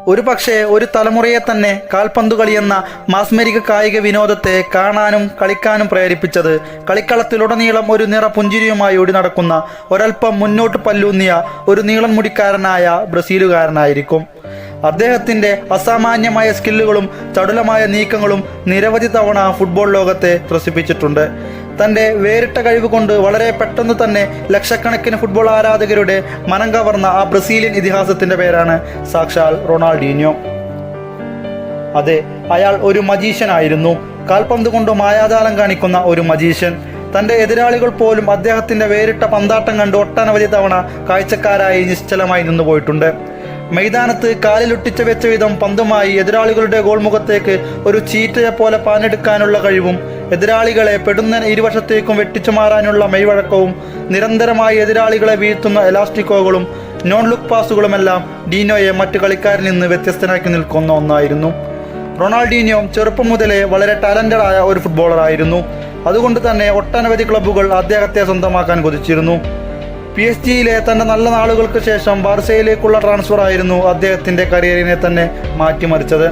ഒരു പക്ഷേ ഒരു തലമുറയെ തന്നെ കാൽപന്തു കളിയെന്ന മാസ്മരിക കായിക വിനോദത്തെ കാണാനും കളിക്കാനും പ്രേരിപ്പിച്ചത് കളിക്കളത്തിലുടനീളം ഒരു നിറ പുഞ്ചിരിയുമായി ഓടി നടക്കുന്ന ഒരൽപ്പം മുന്നോട്ട് പല്ലൂന്നിയ ഒരു നീളൻ മുടിക്കാരനായ ബ്രസീലുകാരനായിരിക്കും. അദ്ദേഹത്തിൻ്റെ അസാമാന്യമായ സ്കില്ലുകളും ചടുലമായ നീക്കങ്ങളും നിരവധി തവണ ഫുട്ബോൾ ലോകത്തെ ത്രസിപ്പിച്ചിട്ടുണ്ട്. തൻ്റെ വേറിട്ട കഴിവ് കൊണ്ട് വളരെ പെട്ടെന്ന് തന്നെ ലക്ഷക്കണക്കിന് ഫുട്ബോൾ ആരാധകരുടെ മനം കവർന്ന ആ ബ്രസീലിയൻ ഇതിഹാസത്തിൻ്റെ പേരാണ് സാക്ഷാൽ റൊണാൾഡീഞ്ഞോ. അതെ, അയാൾ ഒരു മജീഷ്യനായിരുന്നു. കാൽപന്ത് കൊണ്ട് മായാജാലം കാണിക്കുന്ന ഒരു മജീഷ്യൻ. തൻ്റെ എതിരാളികൾ പോലും അദ്ദേഹത്തിൻ്റെ വേറിട്ട പന്താട്ടം കണ്ട് ഒട്ടനവധി തവണ കാഴ്ചക്കാരായി നിശ്ചലമായി നിന്നു പോയിട്ടുണ്ട്. മൈതാനത്ത് കാലിലൊട്ടിച്ച് വെച്ച വിധം പന്തുമായി എതിരാളികളുടെ ഗോൾമുഖത്തേക്ക് ഒരു ചീറ്റയെ പോലെ പാഞ്ഞെടുക്കാനുള്ള കഴിവും എതിരാളികളെ പെടുന്ന ഇരുവശത്തേക്കും വെട്ടിച്ചു മാറാനുള്ള മെയ്വഴക്കവും നിരന്തരമായി എതിരാളികളെ വീഴ്ത്തുന്ന എലാസ്റ്റിക്കോകളും നോൺ ലുക്ക് പാസുകളുമെല്ലാം ഡീനോയെ മറ്റു കളിക്കാരിൽ നിന്ന് വ്യത്യസ്തനാക്കി നിൽക്കുന്ന ഒന്നായിരുന്നു. റൊണാൾഡീഞ്ഞോ ചെറുപ്പം മുതലേ വളരെ ടാലന്റഡായ ഒരു ഫുട്ബോളറായിരുന്നു. അതുകൊണ്ട് തന്നെ ഒട്ടനവധി ക്ലബ്ബുകൾ അദ്ദേഹത്തെ സ്വന്തമാക്കാൻ കൊതിച്ചിരുന്നു. PSG-യിലെ തൻ്റെ നല്ല നാളുകൾക്ക് ശേഷം ബാർസയിലേക്കുള്ള ട്രാൻസ്ഫർ ആയിരുന്നു അദ്ദേഹത്തിൻ്റെ കരിയറിനെ തന്നെ മാറ്റിമറിച്ചത്.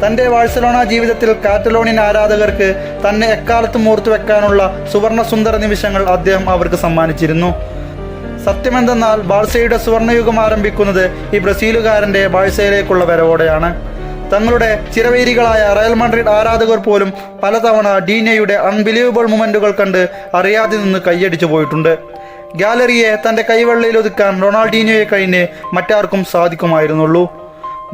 തൻ്റെ ബാഴ്സലോണ ജീവിതത്തിൽ കാറ്റലോണിയൻ ആരാധകർക്ക് തന്നെ എക്കാലത്തും ഓർത്തു വെക്കാനുള്ള സുവർണ സുന്ദര നിമിഷങ്ങൾ അദ്ദേഹം അവർക്ക് സമ്മാനിച്ചിരുന്നു. സത്യമെന്തെന്നാൽ ബാഴ്സയുടെ സുവർണയുഗം ആരംഭിക്കുന്നത് ഈ ബ്രസീലുകാരൻ്റെ ബാഴ്സയിലേക്കുള്ള വരവോടെയാണ്. തങ്ങളുടെ ചിരവൈരികളായ റയൽ മാഡ്രിഡ് ആരാധകർ പോലും പലതവണ ഡീനോയുടെ അൺബിലീവബിൾ മൊമെന്റുകൾ കണ്ട് അറിയാതെ നിന്ന് കൈയടിച്ചു പോയിട്ടുണ്ട്. ഗാലറിയെ തൻ്റെ കൈവെള്ളയിൽ ഒതുക്കാൻ റൊണാൾഡീഞ്ഞോയെ കഴിഞ്ഞ് മറ്റാർക്കും സാധിക്കുമായിരുന്നുള്ളൂ.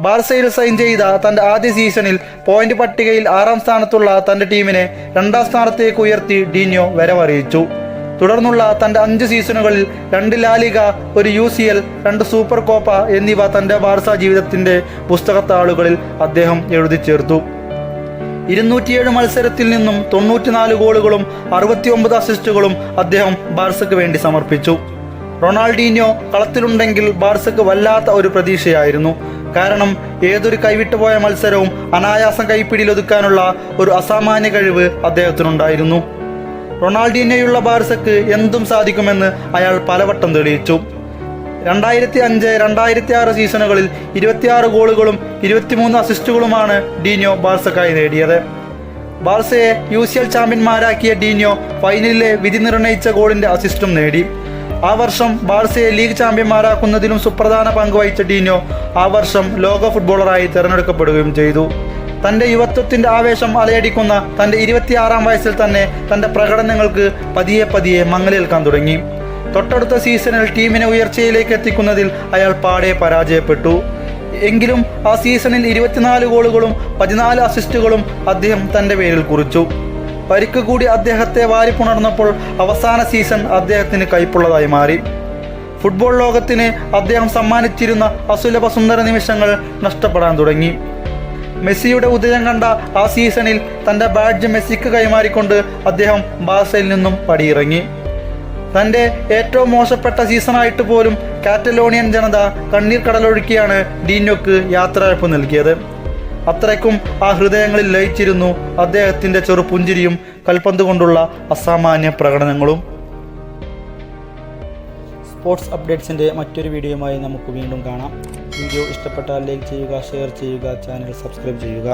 ബാർസയിൽ സൈൻ ചെയ്ത തൻ്റെ ആദ്യ സീസണിൽ പോയിന്റ് പട്ടികയിൽ 6ാം സ്ഥാനത്തുള്ള തൻ്റെ ടീമിനെ 2ാം സ്ഥാനത്തേക്ക് ഉയർത്തി ഡീഞ്ഞോ വരവറിയിച്ചു. തുടർന്നുള്ള തൻ്റെ 5 സീസണുകളിൽ 2 ലാലിഗ, 1 UCL, 2 സൂപ്പർ കോപ്പ എന്നിവ തൻ്റെ ബാർസ ജീവിതത്തിൻ്റെ പുസ്തകത്താളുകളിൽ അദ്ദേഹം എഴുതി ചേർത്തു. 207 മത്സരത്തിൽ നിന്നും 94 ഗോളുകളും 69 അസിസ്റ്റുകളും അദ്ദേഹം ബാർസയ്ക്ക് വേണ്ടി സമർപ്പിച്ചു. റൊണാൾഡീഞ്ഞോ കളത്തിലുണ്ടെങ്കിൽ ബാർസയ്ക്ക് വല്ലാത്ത ഒരു പ്രതീക്ഷയായിരുന്നു. കാരണം ഏതൊരു കൈവിട്ടുപോയ മത്സരവും അനായാസം കൈപ്പിടിയിലൊതുക്കാനുള്ള ഒരു അസാമാന്യ കഴിവ് അദ്ദേഹത്തിനുണ്ടായിരുന്നു. റൊണാൾഡീഞ്ഞോയുള്ള ബാർസയ്ക്ക് എന്തും സാധിക്കുമെന്ന് അയാൾ പലവട്ടം തെളിയിച്ചു. 2005-2006 സീസണുകളിൽ 26 ഗോളുകളും 23 അസിസ്റ്റുകളുമാണ് ഡീഞ്ഞോ ബാർസക്കായി നേടിയത്. ബാർസയെ UCL ചാമ്പ്യന്മാരാക്കിയ ഡീഞ്ഞോ ഫൈനലിലെ വിധി നിർണയിച്ച ഗോളിൻ്റെ അസിസ്റ്റും നേടി. ആ വർഷം ബാർസയെ ലീഗ് ചാമ്പ്യന്മാരാക്കുന്നതിലും സുപ്രധാന പങ്ക് വഹിച്ച ഡീഞ്ഞോ ആ വർഷം ലോക ഫുട്ബോളറായി തിരഞ്ഞെടുക്കപ്പെടുകയും ചെയ്തു. തൻ്റെ യുവത്വത്തിൻ്റെ ആവേശം അലയടിക്കുന്ന തൻ്റെ 26ാം വയസ്സിൽ തന്നെ തൻ്റെ പ്രകടനങ്ങൾക്ക് പതിയെ മങ്ങലേൽക്കാൻ തുടങ്ങി. തൊട്ടടുത്ത സീസണിൽ ടീമിനെ ഉയർച്ചയിലേക്ക് എത്തിക്കുന്നതിൽ അയാൾ പാടെ പരാജയപ്പെട്ടു. എങ്കിലും ആ സീസണിൽ 24 ഗോളുകളും 14 അസിസ്റ്റുകളും അദ്ദേഹം തൻ്റെ പേരിൽ കുറിച്ചു. പരിക്ക് കൂടി അദ്ദേഹത്തെ വാരിപ്പുണർന്നപ്പോൾ അവസാന സീസൺ അദ്ദേഹത്തിന് കൈപ്പുള്ളതായി മാറി. ഫുട്ബോൾ ലോകത്തിന് അദ്ദേഹം സമ്മാനിച്ചിരുന്ന അസുലഭ സുന്ദര നിമിഷങ്ങൾ നഷ്ടപ്പെടാൻ തുടങ്ങി. മെസ്സിയുടെ ഉദയം കണ്ട ആ സീസണിൽ തൻ്റെ ബാഡ്ജ് മെസ്സിക്ക് കൈമാറിക്കൊണ്ട് അദ്ദേഹം ബാർസയിൽ നിന്നും പടിയിറങ്ങി. തൻ്റെ ഏറ്റവും മോശപ്പെട്ട സീസണായിട്ട് പോലും കാറ്റലോണിയൻ ജനത കണ്ണീർ കടലൊഴുക്കിയാണ് ഡീഞ്ഞോക്ക് യാത്രയയപ്പ് നൽകിയത്. അത്രയ്ക്കും ആ ഹൃദയങ്ങളിൽ ലയിച്ചിരുന്നു അദ്ദേഹത്തിൻ്റെ ചെറുപുഞ്ചിരിയും കൽപന്ത് കൊണ്ടുള്ള അസാമാന്യ പ്രകടനങ്ങളും. സ്പോർട്സ് അപ്ഡേറ്റ്സിൻ്റെ മറ്റൊരു വീഡിയോയുമായി നമുക്ക് വീണ്ടും കാണാം. വീഡിയോ ഇഷ്ടപ്പെട്ടാൽ ലൈക്ക് ചെയ്യുക, ഷെയർ ചെയ്യുക, ചാനൽ സബ്സ്ക്രൈബ് ചെയ്യുക.